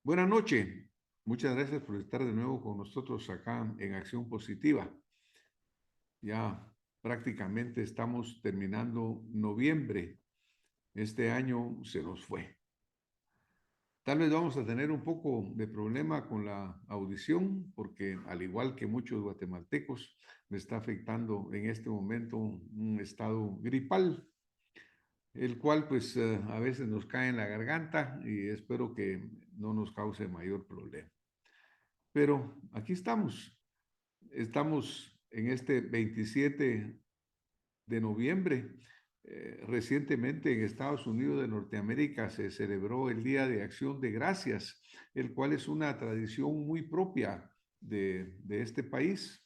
Buenas noches. Muchas gracias por estar de nuevo con nosotros acá en Acción Positiva. Ya prácticamente estamos terminando noviembre. Este año se nos fue. Tal vez vamos a tener un poco de problema con la audición porque al igual que muchos guatemaltecos, me está afectando en este momento un estado gripal, el cual pues a veces nos cae en la garganta y espero que no nos cause mayor problema. Pero aquí estamos. Estamos en este 27 de noviembre. Recientemente en Estados Unidos de Norteamérica se celebró el Día de Acción de Gracias, el cual es una tradición muy propia de este país.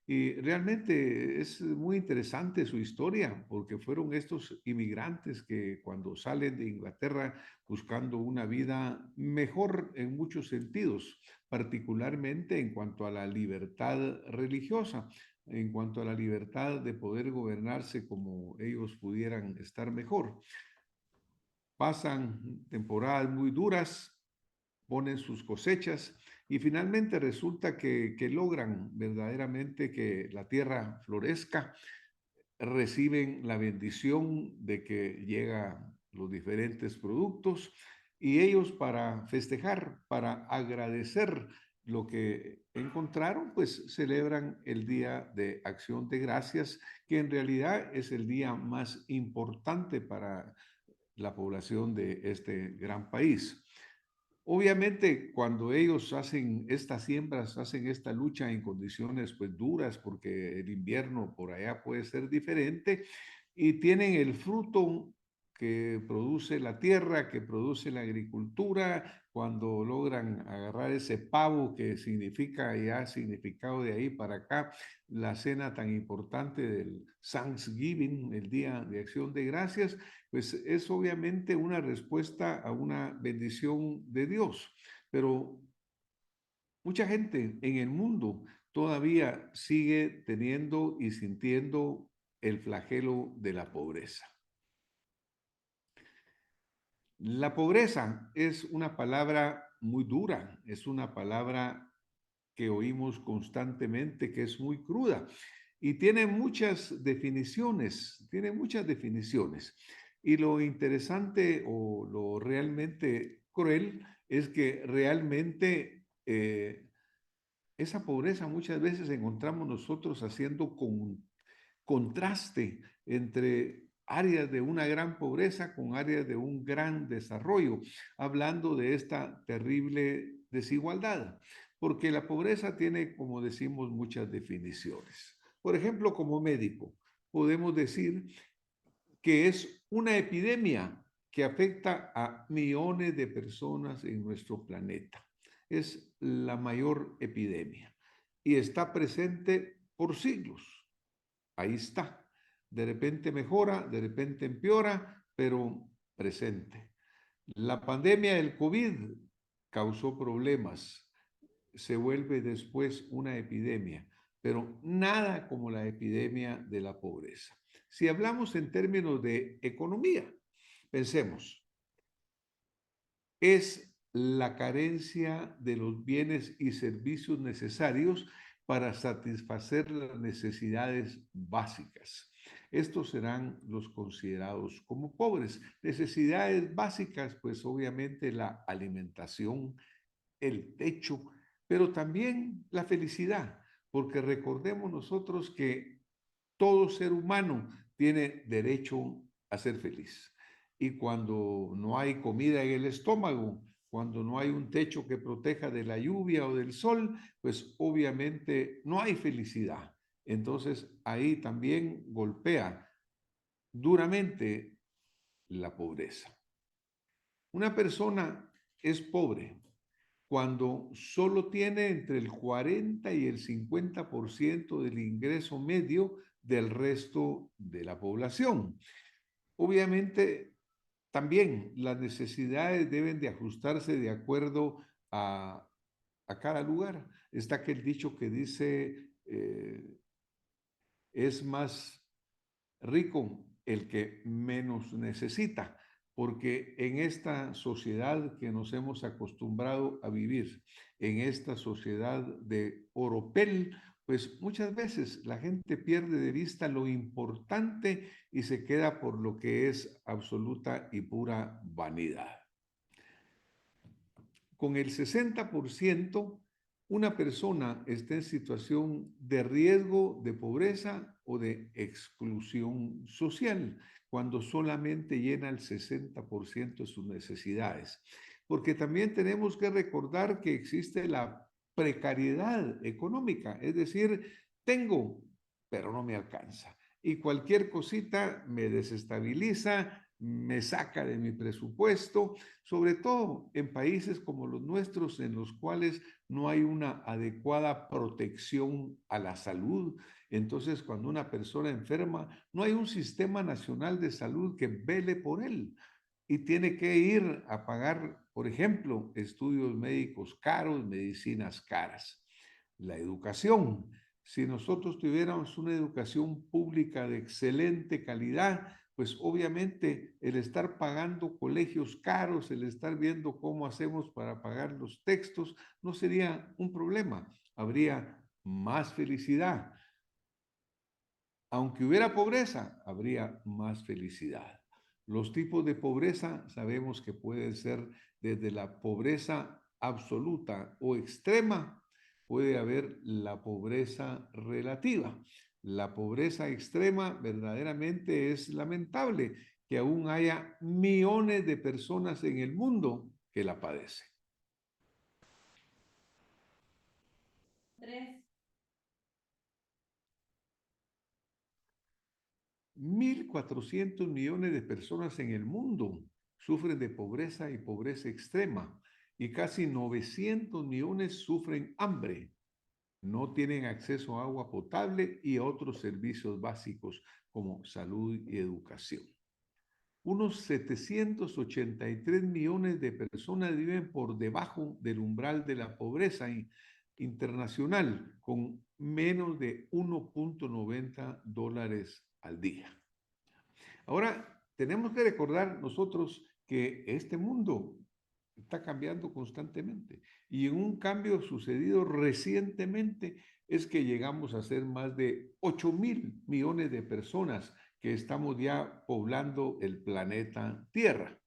Y realmente es muy interesante su historia, porque fueron estos inmigrantes que cuando salen de Inglaterra buscando una vida mejor en muchos sentidos, particularmente en cuanto a la libertad religiosa, en cuanto a la libertad de poder gobernarse como ellos pudieran estar mejor. Pasan temporadas muy duras, ponen sus cosechas y finalmente resulta que logran verdaderamente que la tierra florezca, reciben la bendición de que llegan los diferentes productos y ellos para festejar, para agradecer lo que encontraron, pues celebran el Día de Acción de Gracias, que en realidad es el día más importante para la población de este gran país. Obviamente, cuando ellos hacen estas siembras, hacen esta lucha en condiciones pues duras, porque el invierno por allá puede ser diferente, y tienen el fruto que produce la tierra, que produce la agricultura, cuando logran agarrar ese pavo que significa ya significado de ahí para acá, la cena tan importante del Thanksgiving, el Día de Acción de Gracias, pues es obviamente una respuesta a una bendición de Dios. Pero mucha gente en el mundo todavía sigue teniendo y sintiendo el flagelo de la pobreza. La pobreza es una palabra muy dura, es una palabra que oímos constantemente, que es muy cruda y tiene muchas definiciones, tiene muchas definiciones. Y lo interesante o lo realmente cruel es que realmente esa pobreza muchas veces encontramos nosotros haciendo contraste entre áreas de una gran pobreza con áreas de un gran desarrollo, hablando de esta terrible desigualdad, porque la pobreza tiene, como decimos, muchas definiciones. Por ejemplo, como médico, podemos decir que es una epidemia que afecta a millones de personas en nuestro planeta. Es la mayor epidemia y está presente por siglos. Ahí está. De repente mejora, de repente empeora, pero presente. La pandemia del COVID causó problemas, se vuelve después una epidemia, pero nada como la epidemia de la pobreza. Si hablamos en términos de economía, pensemos, es la carencia de los bienes y servicios necesarios para satisfacer las necesidades básicas. Estos serán los considerados como pobres. Necesidades básicas, pues obviamente la alimentación, el techo, pero también la felicidad, porque recordemos nosotros que todo ser humano tiene derecho a ser feliz. Y cuando no hay comida en el estómago, cuando no hay un techo que proteja de la lluvia o del sol, pues obviamente no hay felicidad. Entonces ahí también golpea duramente la pobreza. Una persona es pobre cuando solo tiene entre el 40 y el 50% del ingreso medio del resto de la población. Obviamente, también las necesidades deben de ajustarse de acuerdo a cada lugar. Está aquel dicho que dice, es más rico el que menos necesita, porque en esta sociedad que nos hemos acostumbrado a vivir, en esta sociedad de oropel, pues muchas veces la gente pierde de vista lo importante y se queda por lo que es absoluta y pura vanidad. Con el 60%, una persona está en situación de riesgo de pobreza o de exclusión social, cuando solamente llena el 60% de sus necesidades. Porque también tenemos que recordar que existe la precariedad económica, es decir, tengo, pero no me alcanza. Y cualquier cosita me desestabiliza, me saca de mi presupuesto, sobre todo en países como los nuestros, en los cuales no hay una adecuada protección a la salud. Entonces, cuando una persona enferma, no hay un sistema nacional de salud que vele por él y tiene que ir a pagar, por ejemplo, estudios médicos caros, medicinas caras. La educación. Si nosotros tuviéramos una educación pública de excelente calidad, pues obviamente el estar pagando colegios caros, el estar viendo cómo hacemos para pagar los textos, no sería un problema. Habría más felicidad. Aunque hubiera pobreza, habría más felicidad. Los tipos de pobreza sabemos que pueden ser desde la pobreza absoluta o extrema, puede haber la pobreza relativa. La pobreza extrema verdaderamente es lamentable que aún haya millones de personas en el mundo que la padecen. 1.400 millones de personas en el mundo sufren de pobreza y pobreza extrema y casi 900 millones sufren hambre. No tienen acceso a agua potable y a otros servicios básicos como salud y educación. Unos 783 millones de personas viven por debajo del umbral de la pobreza internacional, con menos de $1.90 al día. Ahora, tenemos que recordar nosotros que este mundo está cambiando constantemente y en un cambio sucedido recientemente es que llegamos a ser más de 8.000 millones de personas que estamos ya poblando el planeta Tierra.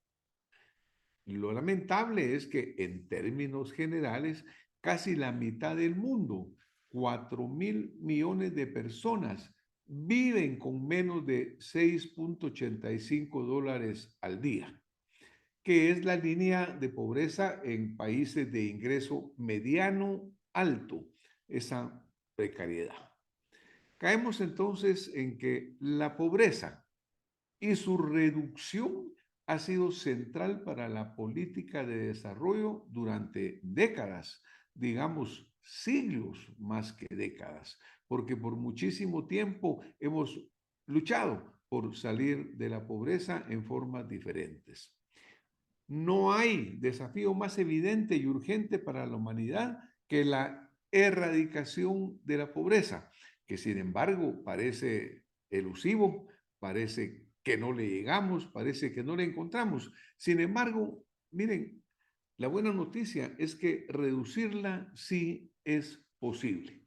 Lo lamentable es que en términos generales, casi la mitad del mundo, 4.000 millones de personas, viven con menos de $6.85 al día, que es la línea de pobreza en países de ingreso mediano alto, esa precariedad. Caemos entonces en que la pobreza y su reducción ha sido central para la política de desarrollo durante décadas, digamos siglos más que décadas, porque por muchísimo tiempo hemos luchado por salir de la pobreza en formas diferentes. No hay desafío más evidente y urgente para la humanidad que la erradicación de la pobreza, que sin embargo parece elusivo, parece que no le llegamos, parece que no le encontramos. Sin embargo, miren, la buena noticia es que reducirla sí es posible.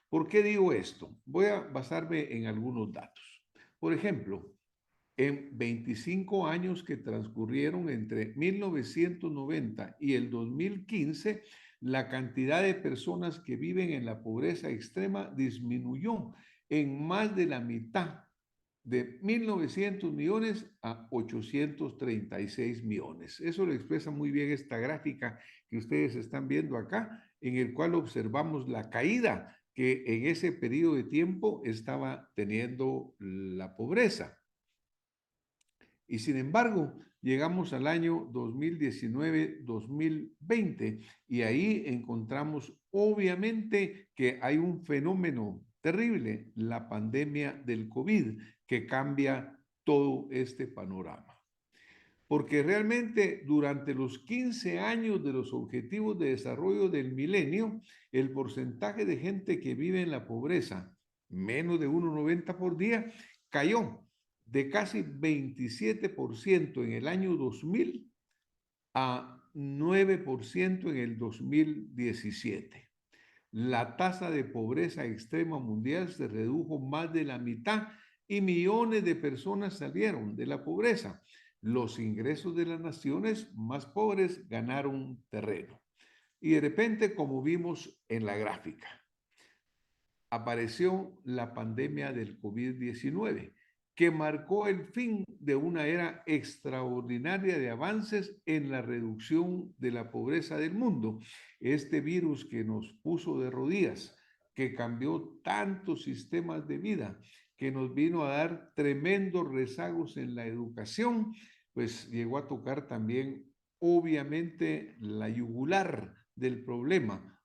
¿Por qué digo esto? Voy a basarme en algunos datos. Por ejemplo, en 25 años que transcurrieron entre 1990 y el 2015, la cantidad de personas que viven en la pobreza extrema disminuyó en más de la mitad, de 1.900 millones a 836 millones. Eso lo expresa muy bien esta gráfica que ustedes están viendo acá, en el cual observamos la caída que en ese periodo de tiempo estaba teniendo la pobreza. Y sin embargo, llegamos al año 2019-2020 y ahí encontramos obviamente que hay un fenómeno terrible, la pandemia del COVID, que cambia todo este panorama. Porque realmente durante los 15 años de los Objetivos de Desarrollo del Milenio, el porcentaje de gente que vive en la pobreza, menos de 1,90 por día, cayó de casi 27% en el año 2000 a 9% en el 2017. La tasa de pobreza extrema mundial se redujo más de la mitad y millones de personas salieron de la pobreza. Los ingresos de las naciones más pobres ganaron terreno. Y de repente, como vimos en la gráfica, apareció la pandemia del COVID-19, que marcó el fin de una era extraordinaria de avances en la reducción de la pobreza del mundo. Este virus que nos puso de rodillas, que cambió tantos sistemas de vida, que nos vino a dar tremendos rezagos en la educación, pues llegó a tocar también, obviamente, la yugular del problema.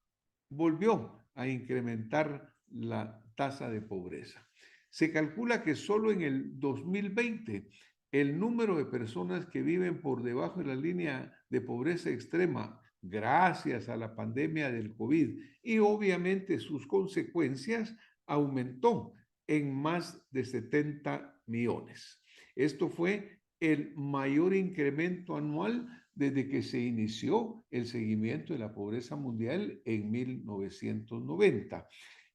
Volvió a incrementar la tasa de pobreza. Se calcula que solo en el 2020 el número de personas que viven por debajo de la línea de pobreza extrema gracias a la pandemia del COVID y obviamente sus consecuencias aumentó en más de 70 millones. Esto fue el mayor incremento anual desde que se inició el seguimiento de la pobreza mundial en 1990.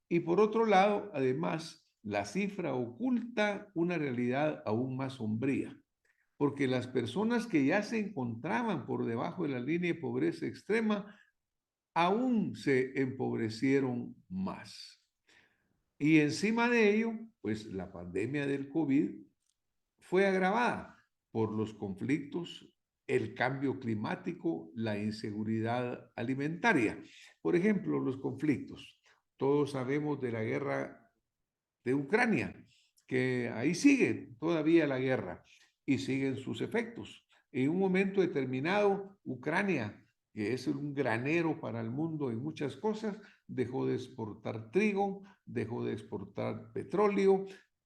Y por otro lado, además, la cifra oculta una realidad aún más sombría, porque las personas que ya se encontraban por debajo de la línea de pobreza extrema aún se empobrecieron más. Y encima de ello, pues la pandemia del COVID fue agravada por los conflictos, el cambio climático, la inseguridad alimentaria. Por ejemplo, los conflictos. Todos sabemos de la guerra de Ucrania, que ahí sigue todavía la guerra y siguen sus efectos. En un momento determinado, Ucrania, que es un granero para el mundo en muchas cosas, dejó de exportar trigo, dejó de exportar petróleo,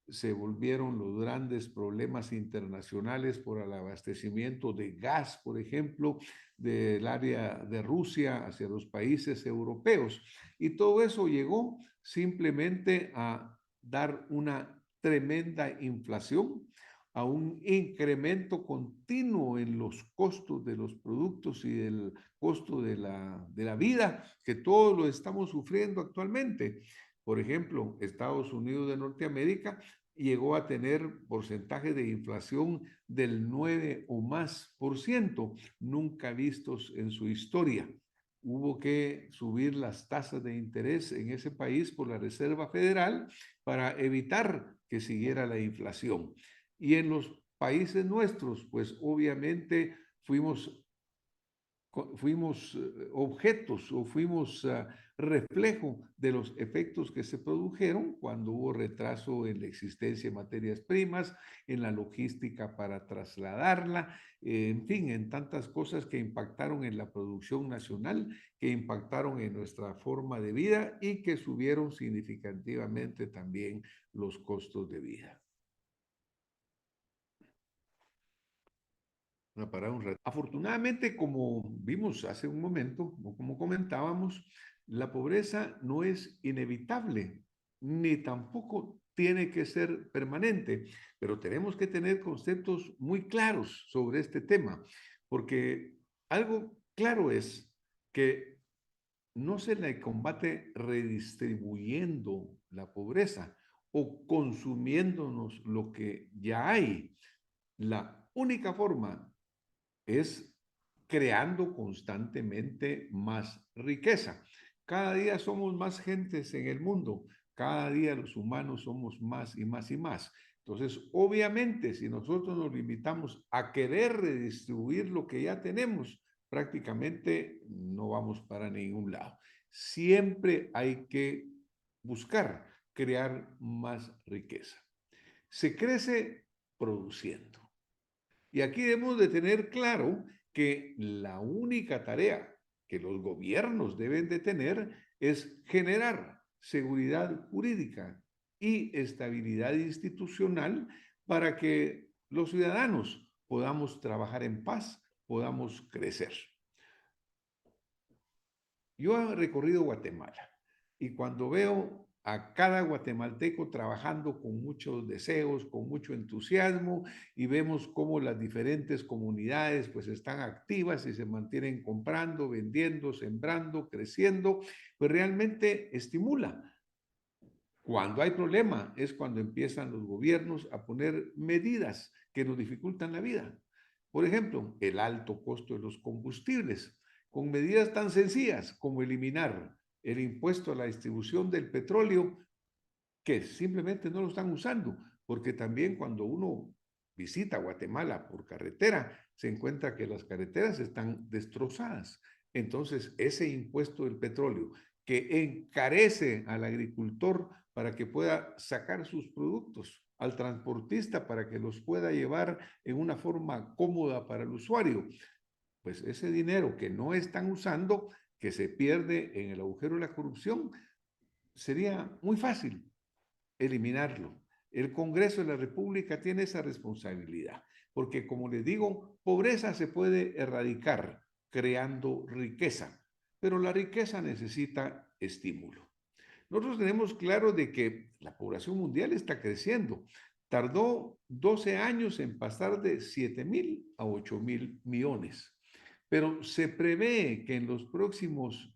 se volvieron los grandes problemas internacionales por el abastecimiento de gas, por ejemplo, del área de Rusia hacia los países europeos. Y todo eso llegó simplemente a dar una tremenda inflación, a un incremento continuo en los costos de los productos y del costo de la vida, que todos lo estamos sufriendo actualmente. Por ejemplo, Estados Unidos de Norteamérica llegó a tener porcentajes de inflación del 9 o más por ciento, nunca vistos en su historia. Hubo que subir las tasas de interés en ese país por la Reserva Federal para evitar que siguiera la inflación. Y en los países nuestros, pues obviamente fuimos objetos o fuimos reflejo de los efectos que se produjeron cuando hubo retraso en la existencia de materias primas, en la logística para trasladarla, en fin, en tantas cosas que impactaron en la producción nacional, que impactaron en nuestra forma de vida y que subieron significativamente también los costos de vida. Para un rato. Afortunadamente, como vimos hace un momento, o como comentábamos, la pobreza no es inevitable, ni tampoco tiene que ser permanente, pero tenemos que tener conceptos muy claros sobre este tema, porque algo claro es que no se le combate redistribuyendo la pobreza o consumiéndonos lo que ya hay. La única forma es creando constantemente más riqueza. Cada día somos más gentes en el mundo, cada día los humanos somos más y más y más. Entonces, obviamente, si nosotros nos limitamos a querer redistribuir lo que ya tenemos, prácticamente no vamos para ningún lado. Siempre hay que buscar crear más riqueza. Se crece produciendo. Y aquí debemos de tener claro que la única tarea que los gobiernos deben de tener es generar seguridad jurídica y estabilidad institucional para que los ciudadanos podamos trabajar en paz, podamos crecer. Yo he recorrido Guatemala y cuando veo a cada guatemalteco trabajando con muchos deseos, con mucho entusiasmo, y vemos cómo las diferentes comunidades pues están activas y se mantienen comprando, vendiendo, sembrando, creciendo, pues realmente estimula. Cuando hay problema es cuando empiezan los gobiernos a poner medidas que nos dificultan la vida. Por ejemplo, el alto costo de los combustibles, con medidas tan sencillas como eliminar el impuesto a la distribución del petróleo, que simplemente no lo están usando, porque también cuando uno visita Guatemala por carretera, se encuentra que las carreteras están destrozadas. Entonces, ese impuesto del petróleo que encarece al agricultor para que pueda sacar sus productos, al transportista para que los pueda llevar en una forma cómoda para el usuario, pues ese dinero que no están usando, que se pierde en el agujero de la corrupción, sería muy fácil eliminarlo. El Congreso de la República tiene esa responsabilidad, porque como les digo, pobreza se puede erradicar creando riqueza, pero la riqueza necesita estímulo. Nosotros tenemos claro de que la población mundial está creciendo. Tardó 12 años en pasar de 7,000 a 8,000 millones, pero se prevé que en los próximos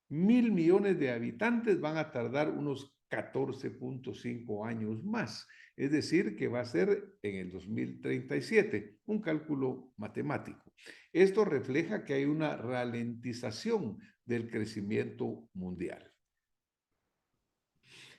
1,000 millones de habitantes van a tardar unos 14,5 años más. Es decir, que va a ser en el 2037, un cálculo matemático. Esto refleja que hay una ralentización del crecimiento mundial.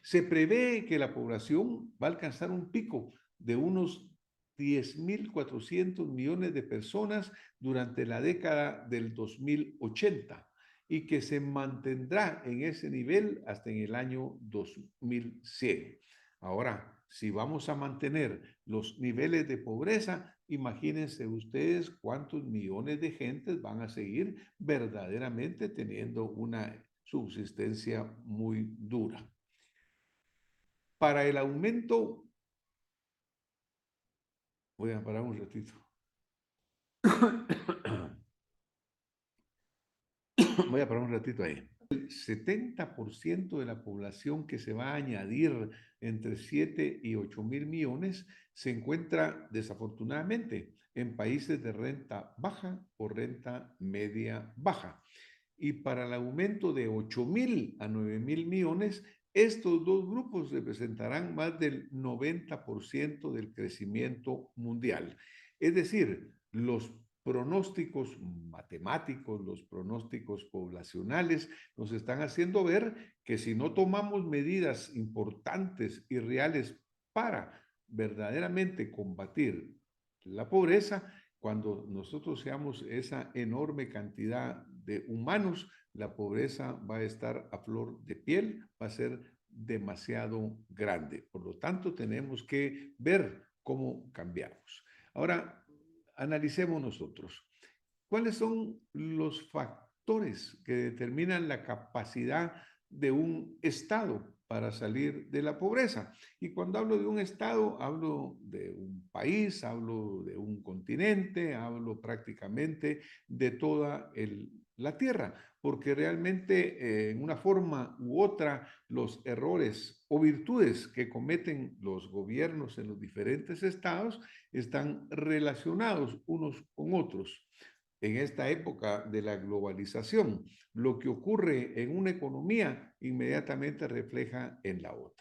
Se prevé que la población va a alcanzar un pico de unos 10,400 millones de personas durante la década del 2080 y que se mantendrá en ese nivel hasta en el año 2100. Ahora, si vamos a mantener los niveles de pobreza, imagínense ustedes cuántos millones de gentes van a seguir verdaderamente teniendo una subsistencia muy dura. Para el aumento, voy a parar un ratito. Voy a parar un ratito ahí. El 70% de la población que se va a añadir entre 7 y 8,000 millones se encuentra desafortunadamente en países de renta baja o renta media baja. Y para el aumento de 8,000 a 9,000 millones, estos dos grupos representarán más del 90% del crecimiento mundial. Es decir, los pronósticos matemáticos, los pronósticos poblacionales nos están haciendo ver que si no tomamos medidas importantes y reales para verdaderamente combatir la pobreza, cuando nosotros seamos esa enorme cantidad de humanos, la pobreza va a estar a flor de piel, va a ser demasiado grande. Por lo tanto, tenemos que ver cómo cambiamos. Ahora, analicemos nosotros. ¿Cuáles son los factores que determinan la capacidad de un Estado para salir de la pobreza? Y cuando hablo de un Estado, hablo de un país, hablo de un continente, hablo prácticamente de toda la tierra, porque realmente en una forma u otra los errores o virtudes que cometen los gobiernos en los diferentes estados están relacionados unos con otros. En esta época de la globalización, lo que ocurre en una economía inmediatamente refleja en la otra.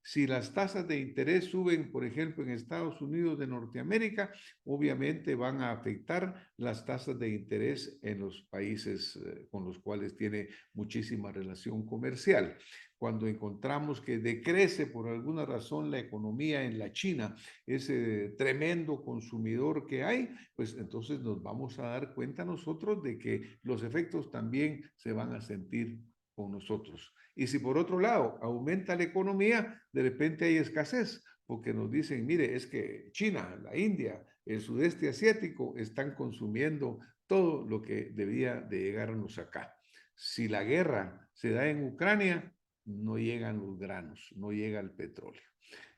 Si las tasas de interés suben, por ejemplo, en Estados Unidos de Norteamérica, obviamente van a afectar las tasas de interés en los países con los cuales tiene muchísima relación comercial. Cuando encontramos que decrece por alguna razón la economía en la China, ese tremendo consumidor que hay, pues entonces nos vamos a dar cuenta nosotros de que los efectos también se van a sentir con nosotros. Y si por otro lado aumenta la economía, de repente hay escasez, porque nos dicen, mire, es que China, la India, el sudeste asiático están consumiendo todo lo que debía de llegarnos acá. Si la guerra se da en Ucrania, no llegan los granos, no llega el petróleo.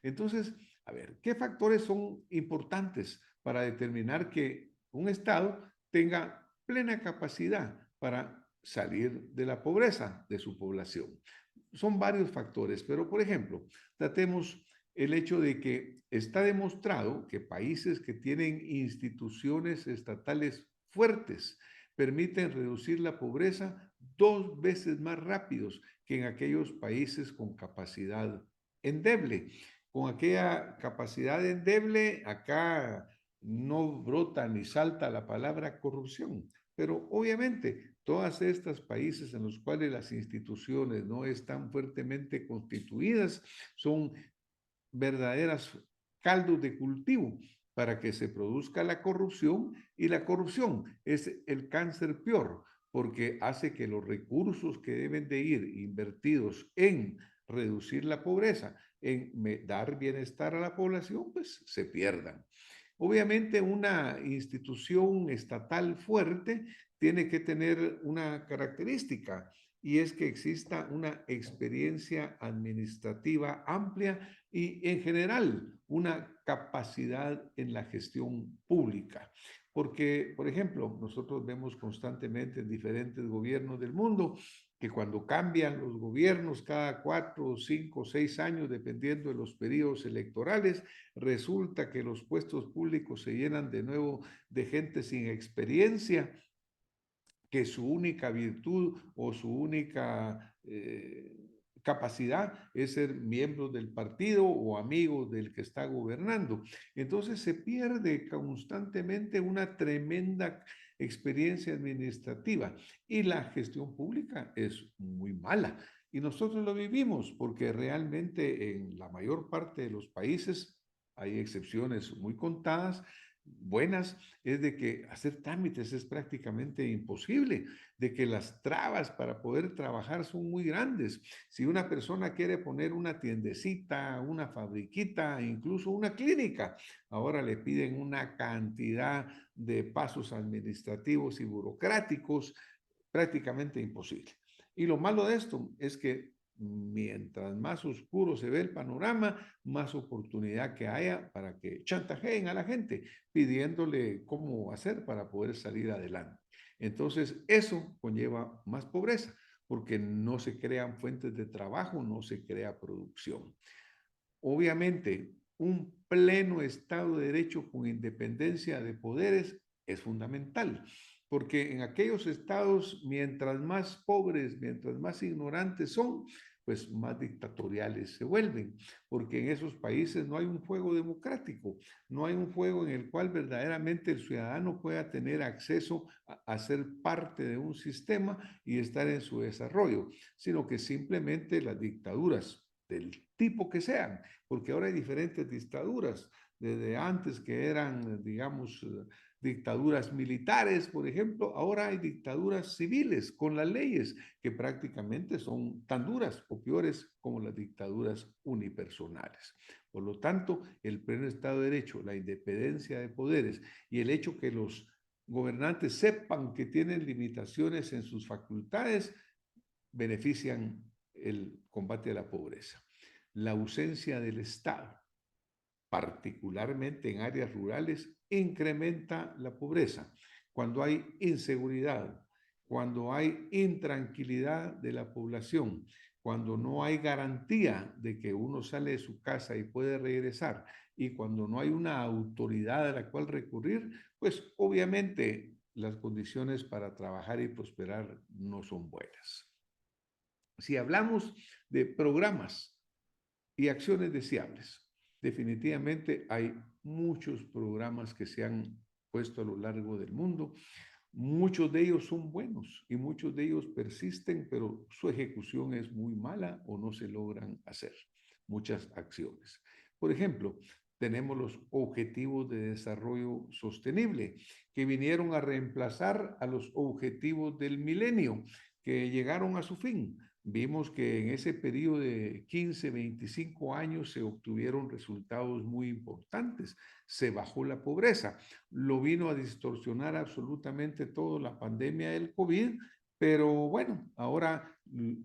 Entonces, a ver, ¿qué factores son importantes para determinar que un Estado tenga plena capacidad para salir de la pobreza de su población? son varios factores, pero por ejemplo, tratemos el hecho de que está demostrado que países que tienen instituciones estatales fuertes permiten reducir la pobreza 2 veces más rápidos que en aquellos países con capacidad endeble. Con aquella capacidad endeble, acá no brota ni salta la palabra corrupción, pero obviamente todas estas países en los cuales las instituciones no están fuertemente constituidas son verdaderas caldos de cultivo para que se produzca la corrupción, y la corrupción es el cáncer peor porque hace que los recursos que deben de ir invertidos en reducir la pobreza, en dar bienestar a la población, pues se pierdan. Obviamente una institución estatal fuerte tiene que tener una característica, y es que exista una experiencia administrativa amplia y en general una capacidad en la gestión pública. Porque, por ejemplo, nosotros vemos constantemente en diferentes gobiernos del mundo que cuando cambian los gobiernos cada 4, 5, 6 años, dependiendo de los periodos electorales, resulta que los puestos públicos se llenan de nuevo de gente sin experiencia, que su única virtud o su única capacidad es ser miembros del partido o amigos del que está gobernando. Entonces se pierde constantemente una tremenda experiencia administrativa y la gestión pública es muy mala. Y nosotros lo vivimos porque realmente en la mayor parte de los países, hay excepciones muy contadas, buenas, es de que hacer trámites es prácticamente imposible, de que las trabas para poder trabajar son muy grandes. Si una persona quiere poner una tiendecita, una fabriquita, incluso una clínica, ahora le piden una cantidad de pasos administrativos y burocráticos prácticamente imposible. Y lo malo de esto es que mientras más oscuro se ve el panorama, más oportunidad que haya para que chantajeen a la gente pidiéndole cómo hacer para poder salir adelante. Entonces, eso conlleva más pobreza, porque no se crean fuentes de trabajo, no se crea producción. Obviamente, un pleno Estado de Derecho con independencia de poderes es fundamental, porque en aquellos estados, mientras más pobres, mientras más ignorantes son, pues más dictatoriales se vuelven, porque en esos países no hay un juego democrático, no hay un juego en el cual verdaderamente el ciudadano pueda tener acceso a ser parte de un sistema y estar en su desarrollo, sino que simplemente las dictaduras del tipo que sean, porque ahora hay diferentes dictaduras, desde antes que eran, digamos, dictaduras militares, por ejemplo, ahora hay dictaduras civiles con las leyes que prácticamente son tan duras o peores como las dictaduras unipersonales. Por lo tanto, el pleno Estado de Derecho, la independencia de poderes y el hecho que los gobernantes sepan que tienen limitaciones en sus facultades benefician el combate a la pobreza. La ausencia del Estado, particularmente en áreas rurales, incrementa la pobreza. Cuando hay inseguridad, cuando hay intranquilidad de la población, cuando no hay garantía de que uno sale de su casa y puede regresar, y cuando no hay una autoridad a la cual recurrir, pues obviamente las condiciones para trabajar y prosperar no son buenas. Si hablamos de programas y acciones deseables, definitivamente hay muchos programas que se han puesto a lo largo del mundo. Muchos de ellos son buenos y muchos de ellos persisten, pero su ejecución es muy mala o no se logran hacer muchas acciones. Por ejemplo, tenemos los Objetivos de Desarrollo Sostenible, que vinieron a reemplazar a los Objetivos del Milenio, que llegaron a su fin. Vimos que en ese periodo de 15, 25 años se obtuvieron resultados muy importantes. Se bajó la pobreza. Lo vino a distorsionar absolutamente todo la pandemia del COVID, pero bueno, ahora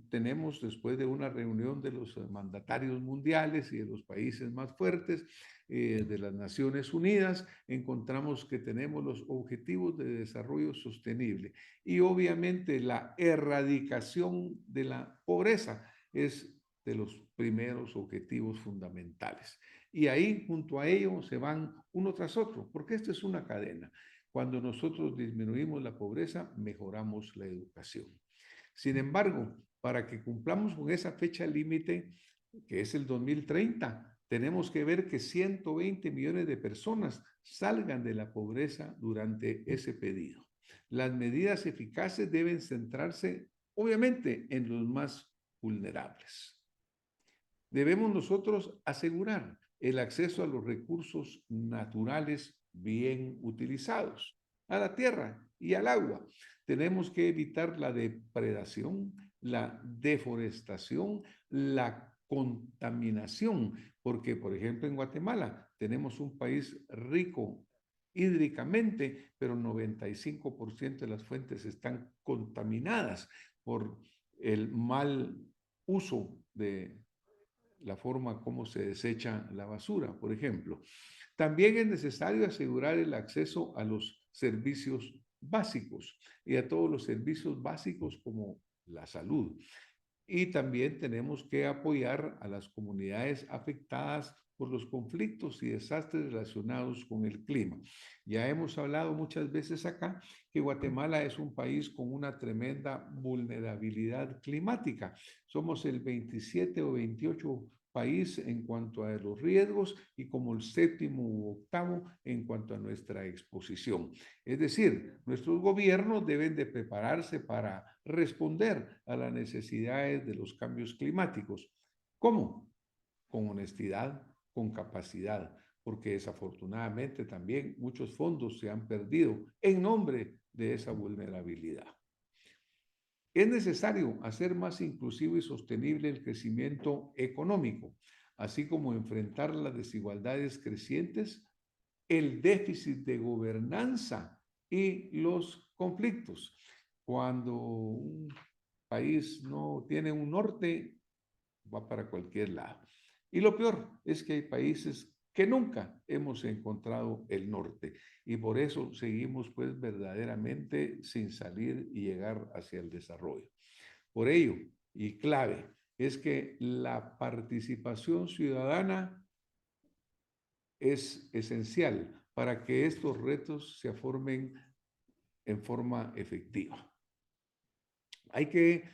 tenemos, después de una reunión de los mandatarios mundiales y de los países más fuertes de las Naciones Unidas, encontramos que tenemos los Objetivos de Desarrollo Sostenible y obviamente la erradicación de la pobreza es de los primeros objetivos fundamentales. Y ahí, junto a ello, se van uno tras otro, porque esto es una cadena. Cuando nosotros disminuimos la pobreza, mejoramos la educación. Sin embargo, para que cumplamos con esa fecha límite, que es el 2030, tenemos que ver que 120 millones de personas salgan de la pobreza durante ese periodo. Las medidas eficaces deben centrarse, obviamente, en los más vulnerables. Debemos nosotros asegurar el acceso a los recursos naturales bien utilizados, a la tierra y al agua. Tenemos que evitar la depredación, la deforestación, la contaminación, porque, por ejemplo, en Guatemala tenemos un país rico hídricamente, pero 95% de las fuentes están contaminadas por el mal uso de la forma como se desecha la basura, por ejemplo. También es necesario asegurar el acceso a los servicios básicos y a todos los servicios básicos como la salud. Y también tenemos que apoyar a las comunidades afectadas por los conflictos y desastres relacionados con el clima. Ya hemos hablado muchas veces acá que Guatemala es un país con una tremenda vulnerabilidad climática. Somos el 27 o 28 país en cuanto a los riesgos y como el séptimo u octavo en cuanto a nuestra exposición. Es decir, nuestros gobiernos deben de prepararse para responder a las necesidades de los cambios climáticos. ¿Cómo? Con honestidad, con capacidad, porque desafortunadamente también muchos fondos se han perdido en nombre de esa vulnerabilidad. Es necesario hacer más inclusivo y sostenible el crecimiento económico, así como enfrentar las desigualdades crecientes, el déficit de gobernanza y los conflictos. Cuando un país no tiene un norte, va para cualquier lado. Y lo peor es que hay países que nunca hemos encontrado el norte y por eso seguimos pues verdaderamente sin salir y llegar hacia el desarrollo. Por ello, y clave, es que la participación ciudadana es esencial para que estos retos se formen en forma efectiva. Hay que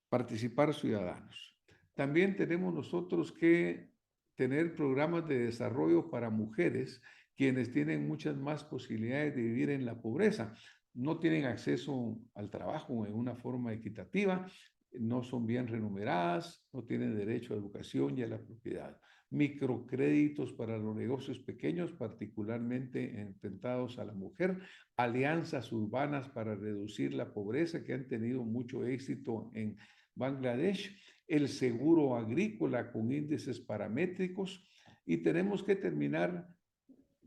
participar ciudadanos. También tenemos nosotros que tener programas de desarrollo para mujeres, quienes tienen muchas más posibilidades de vivir en la pobreza. No tienen acceso al trabajo en una forma equitativa, no son bien remuneradas, no tienen derecho a educación y a la propiedad. Microcréditos para los negocios pequeños, particularmente enfrentados a la mujer, alianzas urbanas para reducir la pobreza que han tenido mucho éxito en Bangladesh, el seguro agrícola con índices paramétricos y tenemos que terminar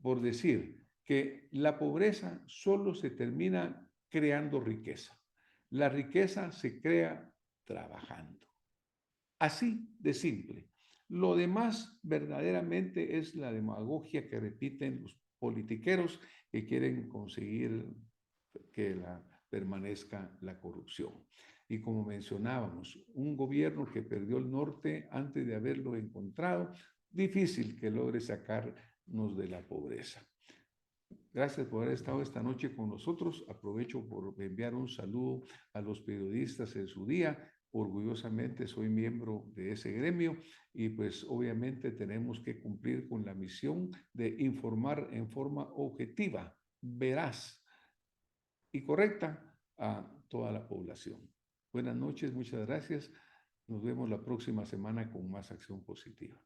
por decir que la pobreza solo se termina creando riqueza. La riqueza se crea trabajando. Así de simple. Lo demás verdaderamente es la demagogia que repiten los politiqueros que quieren conseguir que permanezca la corrupción. Y como mencionábamos, un gobierno que perdió el norte antes de haberlo encontrado, difícil que logre sacarnos de la pobreza. Gracias por haber estado esta noche con nosotros. Aprovecho por enviar un saludo a los periodistas en su día. Orgullosamente soy miembro de ese gremio y pues obviamente tenemos que cumplir con la misión de informar en forma objetiva, veraz y correcta a toda la población. Buenas noches, muchas gracias. Nos vemos la próxima semana con más acción positiva.